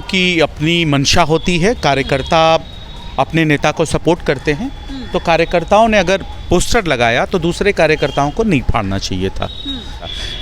की अपनी मंशा होती है, कार्यकर्ता अपने नेता को सपोर्ट करते हैं, तो कार्यकर्ताओं ने अगर पोस्टर लगाया तो दूसरे कार्यकर्ताओं को नहीं फाड़ना चाहिए था।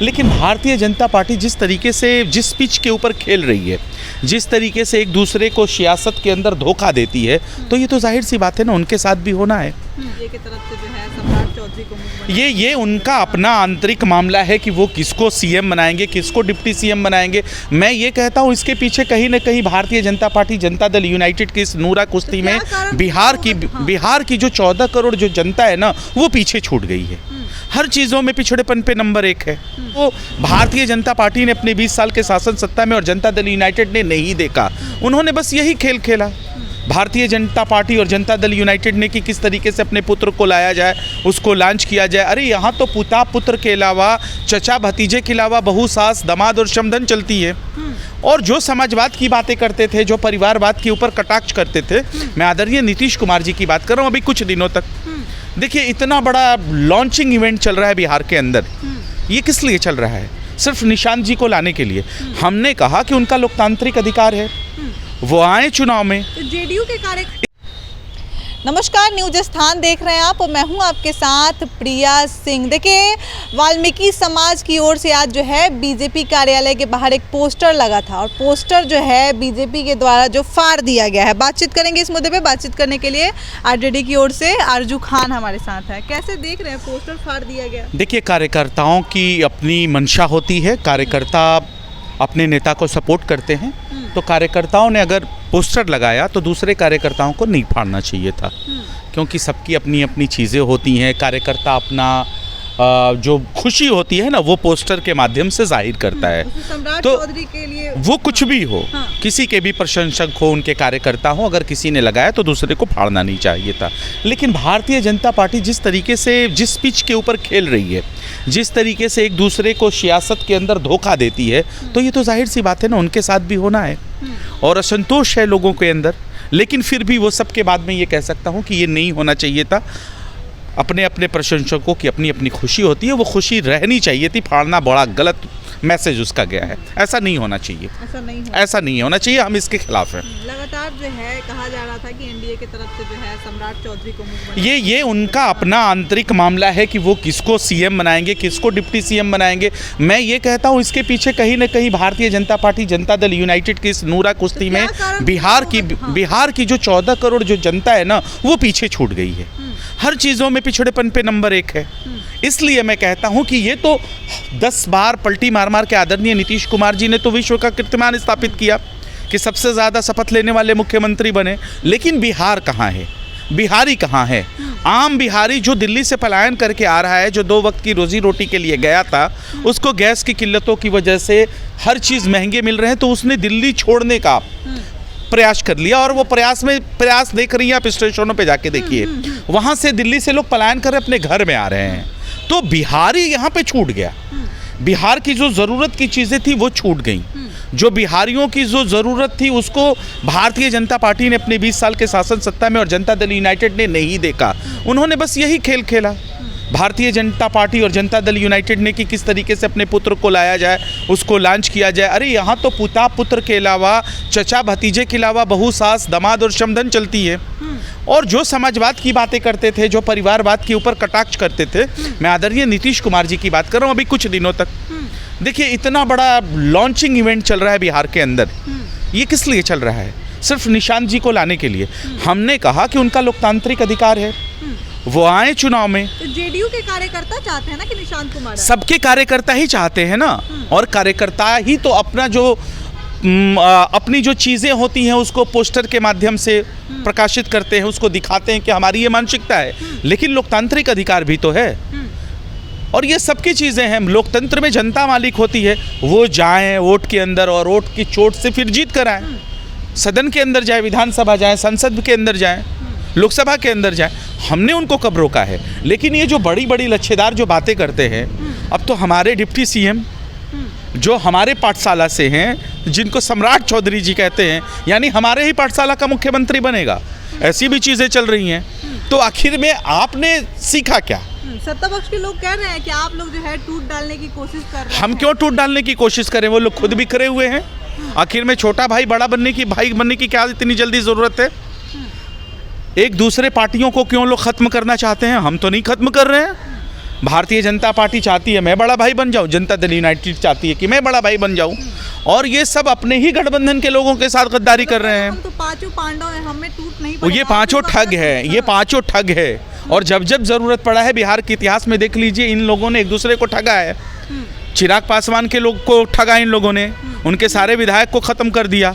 लेकिन भारतीय जनता पार्टी जिस तरीके से जिस पिच के ऊपर खेल रही है, जिस तरीके से एक दूसरे को सियासत के अंदर धोखा देती है, तो ये तो जाहिर सी बात है ना, उनके साथ भी होना है। ये की तरफ से जो है सम्राट चौधरी को ये उनका अपना आंतरिक मामला है कि वो किसको सीएम बनाएंगे, किसको डिप्टी सीएम बनाएंगे। मैं ये कहता हूँ इसके पीछे कहीं ना कहीं भारतीय जनता पार्टी जनता दल यूनाइटेड की इस नूरा कुश्ती में बिहार की जो 14 करोड़ जो जनता है ना, वो पीछे छूट गई है। हर चीज़ों में पिछड़ेपन पे नंबर 1 है। वो भारतीय जनता पार्टी ने अपने 20 साल के शासन सत्ता में और जनता दल यूनाइटेड ने नहीं देखा। उन्होंने बस यही खेल खेला। भारतीय जनता पार्टी और जनता दल यूनाइटेड ने कि किस तरीके से अपने पुत्र को लाया जाए, उसको लॉन्च किया जाए। अरे यहाँ तो पिता पुत्र के अलावा, चचा भतीजे के अलावा बहू सास दामाद और समधन चलती है। और जो समाजवाद की बातें करते थे, जो परिवारवाद के ऊपर कटाक्ष करते थे, मैं आदरणीय नीतीश कुमार जी की बात कर रहा हूँ। अभी कुछ दिनों तक देखिए इतना बड़ा लॉन्चिंग इवेंट चल रहा है बिहार के अंदर। ये किस लिए चल रहा है? सिर्फ निशांत जी को लाने के लिए। हमने कहा कि उनका लोकतांत्रिक अधिकार है, वो आए चुनाव में। तो जेडीयू के कार्यकर्ता। नमस्कार, न्यूज स्थान देख रहे हैं आप और मैं हूं आपके साथ प्रिया सिंह। देखिए, वाल्मीकि समाज की ओर से आज जो है बीजेपी कार्यालय के बाहर एक पोस्टर लगा था और पोस्टर जो है बीजेपी के द्वारा जो फाड़ दिया गया है। बातचीत करेंगे इस मुद्दे पे। बातचीत करने के लिए आरजेडी की ओर से आरजू खान हमारे साथ है। कैसे देख रहे हैं पोस्टर फाड़ दिया गया? देखिए, कार्यकर्ताओं की अपनी मंशा होती है, कार्यकर्ता अपने नेता को सपोर्ट करते हैं, तो कार्यकर्ताओं ने अगर पोस्टर लगाया तो दूसरे कार्यकर्ताओं को नहीं फाड़ना चाहिए था। क्योंकि सबकी अपनी अपनी चीज़ें होती हैं। कार्यकर्ता अपना जो खुशी होती है ना, वो पोस्टर के माध्यम से जाहिर करता है। सम्राट तो चौधरी के लिए वो कुछ भी हो, किसी के भी प्रशंसक हो, उनके कार्यकर्ता हो, अगर किसी ने लगाया तो दूसरे को फाड़ना नहीं चाहिए था। लेकिन भारतीय जनता पार्टी जिस तरीके से जिस पिच के ऊपर खेल रही है, जिस तरीके से एक दूसरे को सियासत के अंदर धोखा देती है, तो ये तो जाहिर सी बात है ना, उनके साथ भी होना है। और असंतोष है लोगों के अंदर। लेकिन फिर भी वो सब के बाद में ये कह सकता हूँ कि ये नहीं होना चाहिए था। अपने अपने प्रशंसकों की अपनी अपनी खुशी होती है, वो खुशी रहनी चाहिए थी। फाड़ना बड़ा गलत मैसेज उसका गया है। ऐसा नहीं होना चाहिए, ऐसा नहीं होना चाहिए। हम इसके खिलाफ हैं। लगातार जो है कहा जा रहा था कि एनडीए की तरफ से जो है सम्राट चौधरी को ये उनका अपना आंतरिक मामला है कि वो किसको सीएम बनाएंगे, किसको डिप्टी सीएम बनाएंगे। मैं ये कहता हूँ इसके पीछे कहीं ना कहीं भारतीय जनता पार्टी जनता दल यूनाइटेड की इस नूरा कुश्ती में बिहार की जो 14 करोड़ जो जनता है ना, वो पीछे छूट गई है। हर चीज़ों में पिछड़ेपन पे नंबर 1 है। इसलिए मैं कहता हूं कि ये तो 10 बार पलटी मार मार के आदरणीय नीतीश कुमार जी ने तो विश्व का कीर्तिमान स्थापित किया कि सबसे ज़्यादा शपथ लेने वाले मुख्यमंत्री बने। लेकिन बिहार कहाँ है? बिहारी कहाँ है? आम बिहारी जो दिल्ली से पलायन करके आ रहा है, जो 2 वक्त की रोजी रोटी के लिए गया था, उसको गैस की किल्लतों की वजह से हर चीज़ महंगे मिल रहे हैं, तो उसने दिल्ली छोड़ने का प्रयास कर लिया। और वो प्रयास देख रही हैं आप, स्टेशनों पे जाके देखिए, वहाँ से दिल्ली से लोग पलायन कर अपने घर में आ रहे हैं। तो बिहारी यहाँ पे छूट गया। बिहार की जो ज़रूरत की चीज़ें थी वो छूट गई। जो बिहारियों की जो ज़रूरत थी उसको भारतीय जनता पार्टी ने अपने 20 साल के शासन सत्ता में और जनता दल यूनाइटेड ने नहीं देखा। उन्होंने बस यही खेल खेला। भारतीय जनता पार्टी और जनता दल यूनाइटेड ने कि किस तरीके से अपने पुत्र को लाया जाए, उसको लॉन्च किया जाए। अरे यहाँ तो पिता पुत्र के अलावा, चचा भतीजे के अलावा बहू सास दामाद और समधन चलती है। और जो समाजवाद की बातें करते थे, जो परिवारवाद के ऊपर कटाक्ष करते थे, मैं आदरणीय नीतीश कुमार जी की बात कर रहा हूँ। अभी कुछ दिनों तक देखिए इतना बड़ा लॉन्चिंग इवेंट चल रहा है बिहार के अंदर। ये किस लिए चल रहा है? सिर्फ निशांत जी को लाने के लिए। हमने कहा कि उनका लोकतांत्रिक अधिकार है, वो आए चुनाव में। तो जेडीयू के कार्यकर्ता चाहते हैं ना कि निशांत कुमार, सबके कार्यकर्ता ही चाहते हैं ना। और कार्यकर्ता ही तो अपना जो अपनी जो चीज़ें होती हैं उसको पोस्टर के माध्यम से प्रकाशित करते हैं, उसको दिखाते हैं कि हमारी ये मानसिकता है। लेकिन लोकतांत्रिक अधिकार भी तो है और ये सबकी चीज़ें हैं। लोकतंत्र में जनता मालिक होती है। वो जाएं वोट के अंदर और वोट की चोट से फिर जीत कर आएँ। सदन के अंदर जाए, विधानसभा जाए, संसद के अंदर जाए, लोकसभा के अंदर जाए। हमने उनको कब रोका है? लेकिन ये जो बड़ी बड़ी लच्छेदार जो बातें करते हैं, अब तो हमारे डिप्टी सीएम जो हमारे पाठशाला से हैं, जिनको सम्राट चौधरी जी कहते हैं, यानी हमारे ही पाठशाला का मुख्यमंत्री बनेगा, ऐसी भी चीज़ें चल रही हैं। तो आखिर में आपने सीखा क्या? सत्ता पक्ष के लोग कह रहे हैं कि आप लोग जो है टूट डालने की कोशिश कर रहे हैं। हम क्यों टूट डालने की कोशिश करें? वो लोग खुद बिखरे हुए हैं। आखिर में छोटा भाई बड़ा बनने की, भाई बनने की क्या इतनी जल्दी ज़रूरत है? एक दूसरे पार्टियों को क्यों लोग ख़त्म करना चाहते हैं? हम तो नहीं ख़त्म कर रहे हैं। भारतीय जनता पार्टी चाहती है मैं बड़ा भाई बन जाऊं, जनता दल यूनाइटेड चाहती है कि मैं बड़ा भाई बन जाऊं, और ये सब अपने ही गठबंधन के लोगों के साथ गद्दारी कर रहे हैं। हम तो पांचों पांडव हैं, हमें टूट नहीं वो पड़ेगा। ये पांचों ठग है, ये पांचों ठग है। और जब जब ज़रूरत पड़ा है, बिहार के इतिहास में देख लीजिए, इन लोगों ने एक दूसरे को ठगा है। चिराग पासवान के लोग को ठगा इन लोगों ने, उनके सारे विधायक को ख़त्म कर दिया।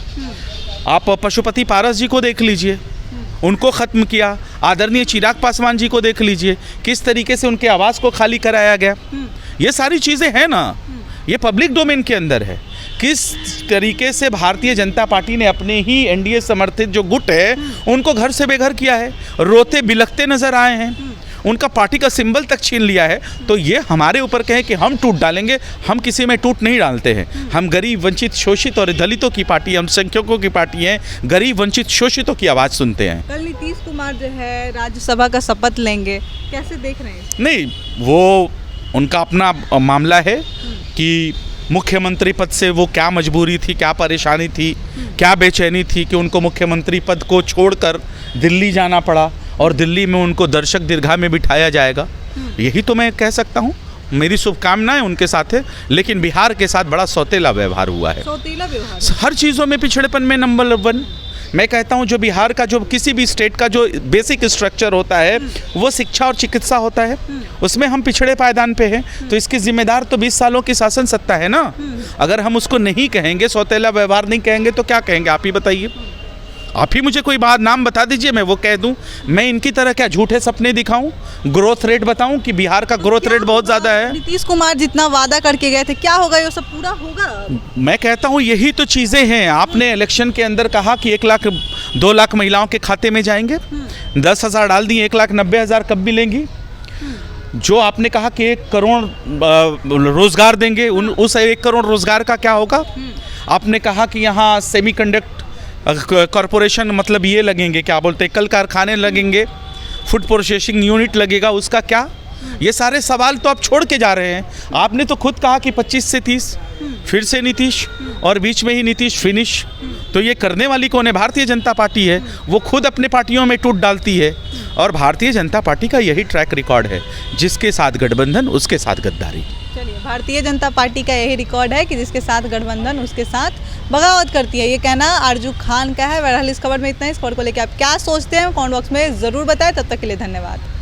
आप पशुपति पारस जी को देख लीजिए, उनको ख़त्म किया। आदरणीय चिराग पासवान जी को देख लीजिए, किस तरीके से उनके आवास को खाली कराया गया। ये सारी चीज़ें हैं ना, ये पब्लिक डोमेन के अंदर है। किस तरीके से भारतीय जनता पार्टी ने अपने ही एनडीए समर्थित जो गुट है उनको घर से बेघर किया है, रोते बिलखते नजर आए हैं, उनका पार्टी का सिंबल तक छीन लिया है। तो ये हमारे ऊपर कहे कि हम टूट डालेंगे, हम किसी में टूट नहीं डालते हैं। हम गरीब, वंचित, शोषित और दलितों की पार्टी, हम संख्यकों की पार्टी हैं, गरीब, वंचित, शोषितों की आवाज़ सुनते हैं। कल नीतीश कुमार जो है राज्यसभा का शपथ लेंगे, कैसे देख रहे हैं? नहीं, वो उनका अपना मामला है कि मुख्यमंत्री पद से वो क्या मजबूरी थी, क्या परेशानी थी, क्या बेचैनी थी कि उनको मुख्यमंत्री पद को छोड़कर दिल्ली जाना पड़ा, और दिल्ली में उनको दर्शक दीर्घा में बिठाया जाएगा। यही तो मैं कह सकता हूँ। मेरी शुभकामनाएं उनके साथ है, लेकिन बिहार के साथ बड़ा सौतेला व्यवहार हुआ है। सौतेला व्यवहार, हर चीज़ों में पिछड़ेपन में नंबर 1। मैं कहता हूँ जो बिहार का, जो किसी भी स्टेट का जो बेसिक स्ट्रक्चर होता है वो शिक्षा और चिकित्सा होता है, उसमें हम पिछड़े पायदान पे हैं। तो इसकी जिम्मेदार तो 20 सालों की शासन सत्ता है ना। अगर हम उसको नहीं कहेंगे, सौतेला व्यवहार नहीं कहेंगे, तो क्या कहेंगे? आप ही बताइए। आप ही मुझे कोई बात नाम बता दीजिए, मैं वो कह दूं। मैं इनकी तरह क्या झूठे सपने दिखाऊं, ग्रोथ रेट बताऊं कि बिहार का ग्रोथ रेट बहुत ज़्यादा है। नीतीश कुमार जितना वादा करके गए थे, क्या होगा? ये सब पूरा होगा? मैं कहता हूं यही तो चीज़ें हैं। आपने इलेक्शन के अंदर कहा कि 1 लाख 2 लाख महिलाओं के खाते में जाएंगे, 10,000 डाल दी, 1,90,000 कब मिलेंगी? जो आपने कहा कि 1 करोड़ रोजगार देंगे, उस 1 करोड़ रोजगार का क्या होगा? आपने कहा कि यहाँ सेमीकंडक्टर कॉरपोरेशन, मतलब ये लगेंगे, क्या बोलते हैं, कल कारखाने लगेंगे, फूड प्रोसेसिंग यूनिट लगेगा, उसका क्या? ये सारे सवाल तो आप छोड़ के जा रहे हैं। आपने तो खुद कहा कि 25 से 30, फिर से नीतीश, और बीच में ही नीतीश फिनिश। तो ये करने वाली कौन है? भारतीय जनता पार्टी है। वो खुद अपने पार्टियों में टूट डालती है, और भारतीय जनता पार्टी का यही ट्रैक रिकॉर्ड है, जिसके साथ गठबंधन उसके साथ गद्दारी। चलिए, भारतीय जनता पार्टी का यही रिकॉर्ड है कि जिसके साथ गठबंधन उसके साथ बगावत करती है। ये कहना आरजू खान का है। बहरहाल इस खबर में इतना ही। इस खबर को लेकर आप क्या सोचते हैं कमेंट बॉक्स में ज़रूर बताएं। तब तक के लिए धन्यवाद।